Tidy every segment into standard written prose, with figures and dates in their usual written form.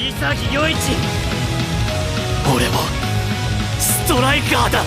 潔いち俺もストライカーだ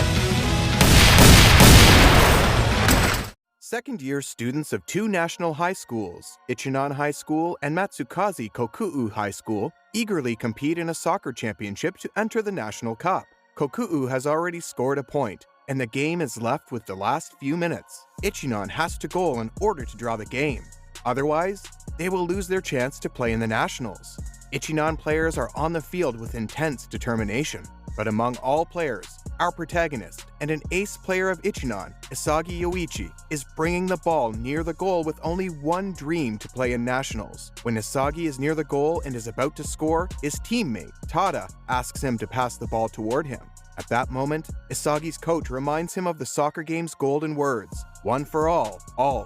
Second-year students of two national high schools, Ichinan High School and Matsukaze Koku'u High School, eagerly compete in a soccer championship to enter the National Cup. Koku'u has already scored a point, and the game is left with the last few minutes. Ichinan has to goal in order to draw the game. Otherwise, they will lose their chance to play in the Nationals. Ichinan players are on the field with intense determination. But among all players, our protagonist and an ace player of Ichinan, Isagi Yoichi, is bringing the ball near the goal with only one dream to play in Nationals. When Isagi is near the goal and is about to score, his teammate, Tada, asks him to pass the ball toward him. At that moment, Isagi's coach reminds him of the soccer game's golden words, one for all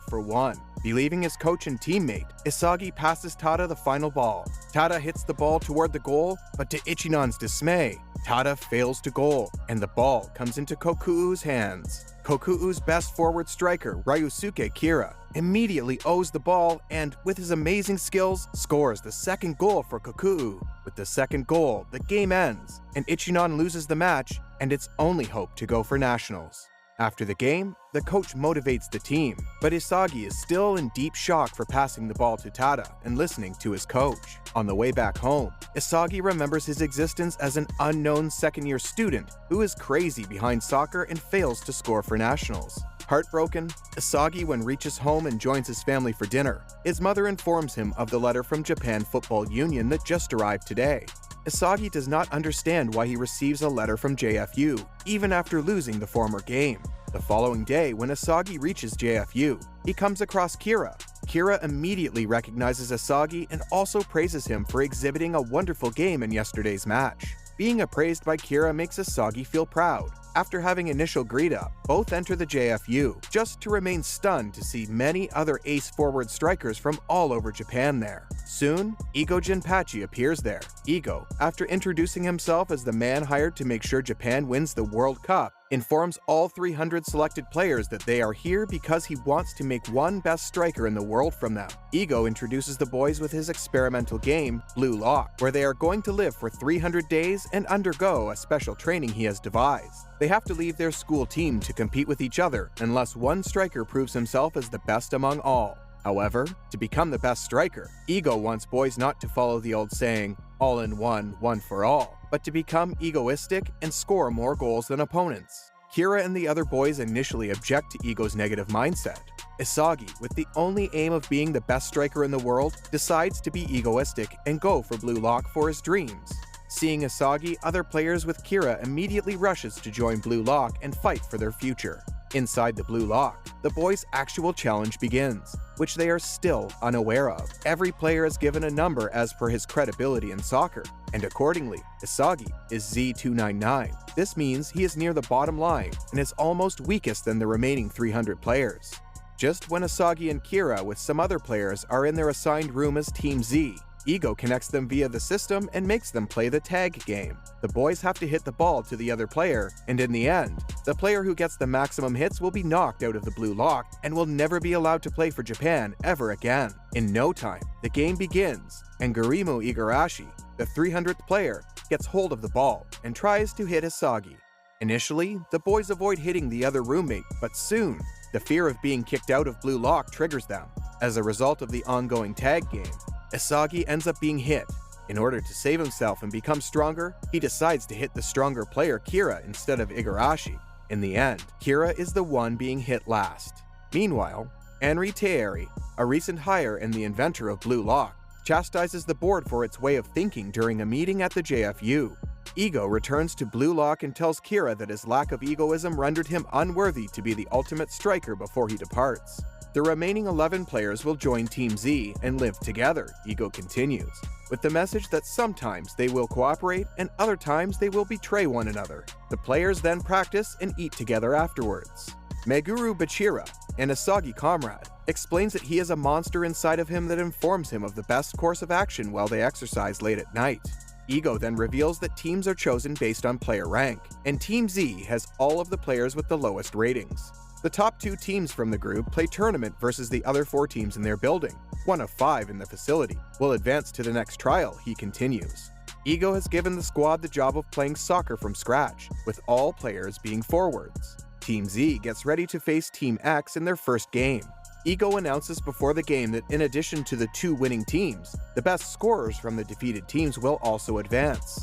for one. Believing his coach and teammate, Isagi passes Tada the final ball. Tada hits the ball toward the goal, but to Ichinan's dismay, Tada fails to goal, and the ball comes into Koku'u's hands. Koku'u's best forward striker, Ryusuke Kira, immediately owes the ball and, with his amazing skills, scores the second goal for Koku'u. With the second goal, the game ends, and Ichinan loses the match and its only hope to go for Nationals. After the game, the coach motivates the team, but Isagi is still in deep shock for passing the ball to Tada and listening to his coach. On the way back home, Isagi remembers his existence as an unknown second-year student who is crazy behind soccer and fails to score for Nationals. Heartbroken, Isagi then reaches home and joins his family for dinner. His mother informs him of the letter from Japan Football Union that just arrived today. Isagi does not understand why he receives a letter from JFU, even after losing the former game. The following day, when Isagi reaches JFU, he comes across Kira. Kira immediately recognizes Isagi and also praises him for exhibiting a wonderful game in yesterday's match. Being appraised by Kira makes Isagi feel proud. After having initial greet-up, both enter the JFU, just to remain stunned to see many other ace forward strikers from all over Japan there. Soon, Igo Jinpachi appears there. Igo, after introducing himself as the man hired to make sure Japan wins the World Cup, informs all 300 selected players that they are here because he wants to make one best striker in the world from them. Igo introduces the boys with his experimental game, Bluelock, where they are going to live for 300 days and undergo a special training he has devised. They have to leave their school team to compete with each other unless one striker proves himself as the best among all. However, to become the best striker, Igo wants boys not to follow the old saying, all in one, one for all, but to become egoistic and score more goals than opponents. Kira and the other boys initially object to Igo's negative mindset. Isagi, with the only aim of being the best striker in the world, decides to be egoistic and go for Bluelock for his dreams. Seeing Isagi, other players with Kira immediately rushes to join Bluelock and fight for their future. Inside the Bluelock, the boys' actual challenge begins, which they are still unaware of. Every player is given a number as per his credibility in soccer, and accordingly, Isagi is Z299. This means he is near the bottom line and is almost weakest than the remaining 300 players. Just when Isagi and Kira with some other players are in their assigned room as Team Z, Igo connects them via the system and makes them play the tag game. The boys have to hit the ball to the other player, and in the end, the player who gets the maximum hits will be knocked out of the Bluelock and will never be allowed to play for Japan ever again. In no time, the game begins, and Gurimu Igarashi, the 300th player, gets hold of the ball and tries to hit Isagi. Initially, the boys avoid hitting the other roommate, but soon, the fear of being kicked out of Bluelock triggers them. As a result of the ongoing tag game, Isagi ends up being hit. In order to save himself and become stronger, he decides to hit the stronger player Kira instead of Igarashi. In the end, Kira is the one being hit last. Meanwhile, Henri Thierry, a recent hire and the inventor of Bluelock, chastises the board for its way of thinking during a meeting at the JFU. Igo returns to Bluelock and tells Kira that his lack of egoism rendered him unworthy to be the ultimate striker before he departs. The remaining 11 players will join Team Z and live together, Igo continues, with the message that sometimes they will cooperate and other times they will betray one another. The players then practice and eat together afterwards. Meguru Bachira, an Isagi comrade, explains that he has a monster inside of him that informs him of the best course of action while they exercise late at night. Igo then reveals that teams are chosen based on player rank, and Team Z has all of the players with the lowest ratings. The top 2 teams from the group play tournament versus the other 4 teams in their building. 1 of 5 in the facility will advance to the next trial, he continues. Ego has given the squad the job of playing soccer from scratch, with all players being forwards. Team Z gets ready to face Team X in their first game. Ego announces before the game that in addition to the 2 winning teams, the best scorers from the defeated teams will also advance.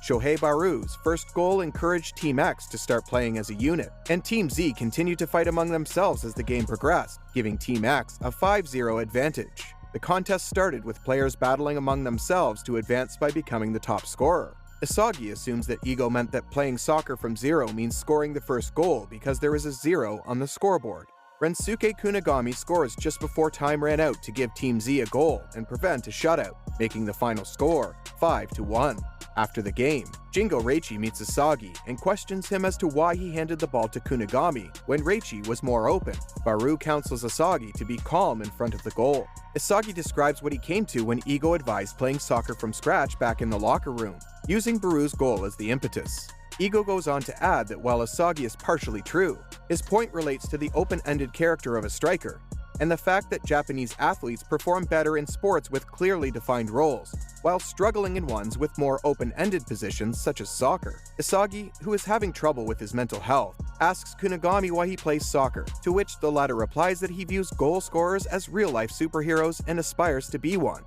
Shohei Baru's first goal encouraged Team X to start playing as a unit, and Team Z continued to fight among themselves as the game progressed, giving Team X a 5-0 advantage. The contest started with players battling among themselves to advance by becoming the top scorer. Isagi assumes that Ego meant that playing soccer from 0 means scoring the first goal because there is a 0 on the scoreboard. Rensuke Kunigami scores just before time ran out to give Team Z a goal and prevent a shutout, making the final score 5-1. After the game, Jingo Reichi meets Isagi and questions him as to why he handed the ball to Kunigami when Reichi was more open. Baru counsels Isagi to be calm in front of the goal. Isagi describes what he came to when Ego advised playing soccer from scratch back in the locker room, using Baru's goal as the impetus. Ego goes on to add that while Isagi is partially true, his point relates to the open-ended character of a striker, and the fact that Japanese athletes perform better in sports with clearly defined roles, while struggling in ones with more open-ended positions such as soccer. Isagi, who is having trouble with his mental health, asks Kunigami why he plays soccer, to which the latter replies that he views goal scorers as real-life superheroes and aspires to be one.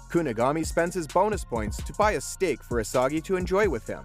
Kunigami spends his bonus points to buy a steak for Isagi to enjoy with him.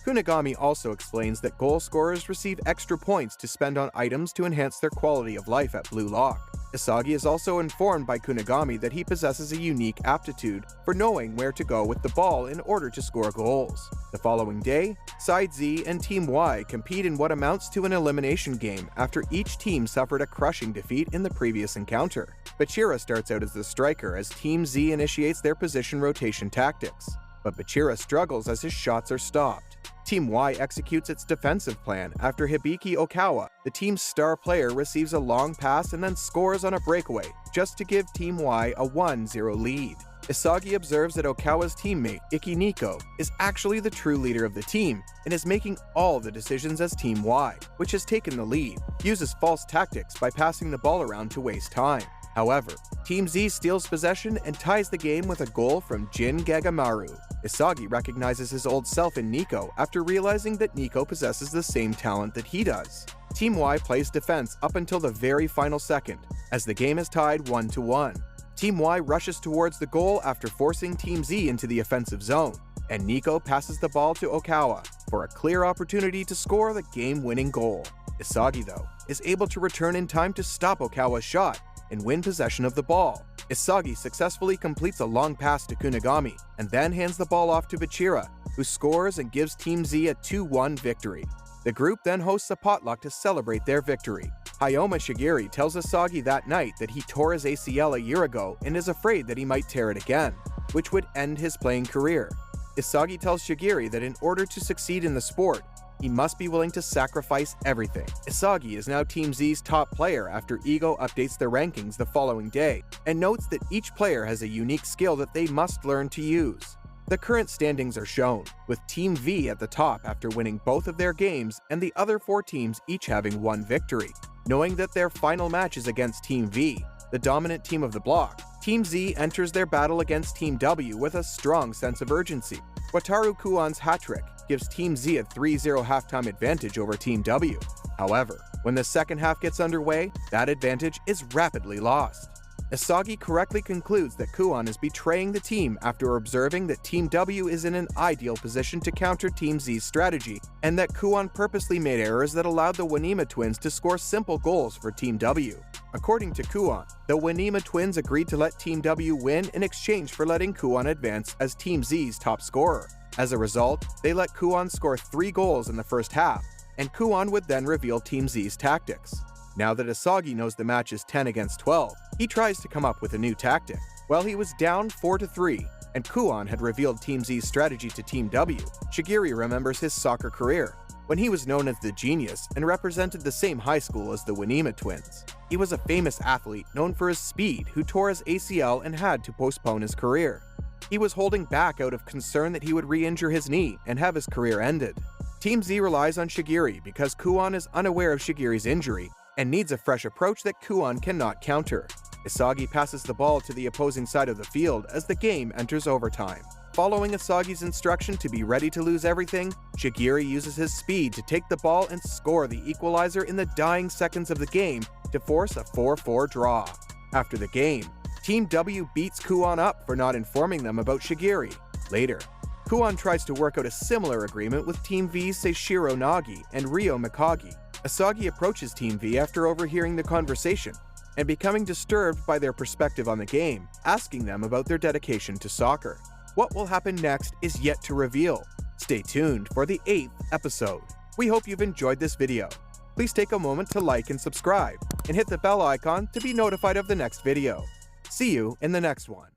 Kunigami also explains that goal scorers receive extra points to spend on items to enhance their quality of life at Blue Lock. Isagi is also informed by Kunigami that he possesses a unique aptitude for knowing where to go with the ball in order to score goals. The following day, Side Z and Team Y compete in what amounts to an elimination game after each team suffered a crushing defeat in the previous encounter. Bachira starts out as the striker as Team Z initiates their position rotation tactics, but Bachira struggles as his shots are stopped. Team Y executes its defensive plan after Hibiki Okawa, the team's star player, receives a long pass and then scores on a breakaway, just to give Team Y a 1-0 lead. Isagi observes that Okawa's teammate, Ikiniko, is actually the true leader of the team and is making all the decisions as Team Y, which has taken the lead, uses false tactics by passing the ball around to waste time. However, Team Z steals possession and ties the game with a goal from Jin Gagamaru. Isagi recognizes his old self in Nico after realizing that Nico possesses the same talent that he does. Team Y plays defense up until the very final second, as the game is tied 1-1. Team Y rushes towards the goal after forcing Team Z into the offensive zone, and Nico passes the ball to Okawa for a clear opportunity to score the game-winning goal. Isagi, though, is able to return in time to stop Okawa's shot and win possession of the ball. Isagi successfully completes a long pass to Kunigami and then hands the ball off to Bachira, who scores and gives Team Z a 2-1 victory. The group then hosts a potluck to celebrate their victory. Hayoma Shigiri tells Isagi that night that he tore his ACL a year ago and is afraid that he might tear it again, which would end his playing career. Isagi tells Shigiri that in order to succeed in the sport, he must be willing to sacrifice everything. Isagi is now Team Z's top player after Ego updates their rankings the following day, and notes that each player has a unique skill that they must learn to use. The current standings are shown, with Team V at the top after winning both of their games and the other 4 teams each having 1 victory. Knowing that their final match is against Team V, the dominant team of the block, Team Z enters their battle against Team W with a strong sense of urgency. Wataru Kuon's hat-trick gives Team Z a 3-0 halftime advantage over Team W. However, when the second half gets underway, that advantage is rapidly lost. Isagi correctly concludes that Kuon is betraying the team after observing that Team W is in an ideal position to counter Team Z's strategy, and that Kuon purposely made errors that allowed the Wanima twins to score simple goals for Team W. According to Kuon, the Wanima twins agreed to let Team W win in exchange for letting Kuon advance as Team Z's top scorer. As a result, they let Kuon score 3 goals in the first half, and Kuon would then reveal Team Z's tactics. Now that Isagi knows the match is 10 against 12, he tries to come up with a new tactic. While he was down 4-3, and Kuon had revealed Team Z's strategy to Team W, Shigiri remembers his soccer career, when he was known as the Genius and represented the same high school as the Wanima twins. He was a famous athlete known for his speed who tore his ACL and had to postpone his career. He was holding back out of concern that he would re-injure his knee and have his career ended. Team Z relies on Shigiri because Kuon is unaware of Shigiri's injury and needs a fresh approach that Kuon cannot counter. Isagi passes the ball to the opposing side of the field as the game enters overtime. Following Asagi's instruction to be ready to lose everything, Shigiri uses his speed to take the ball and score the equalizer in the dying seconds of the game to force a 4-4 draw. After the game, Team W beats Kuon up for not informing them about Shigiri. Later, Kuon tries to work out a similar agreement with Team V's Seishiro Nagi and Ryo Mikagi. Asagi approaches Team V after overhearing the conversation and becoming disturbed by their perspective on the game, asking them about their dedication to soccer. What will happen next is yet to reveal. Stay tuned for the 8th episode. We hope you've enjoyed this video. Please take a moment to like and subscribe, and hit the bell icon to be notified of the next video. See you in the next one.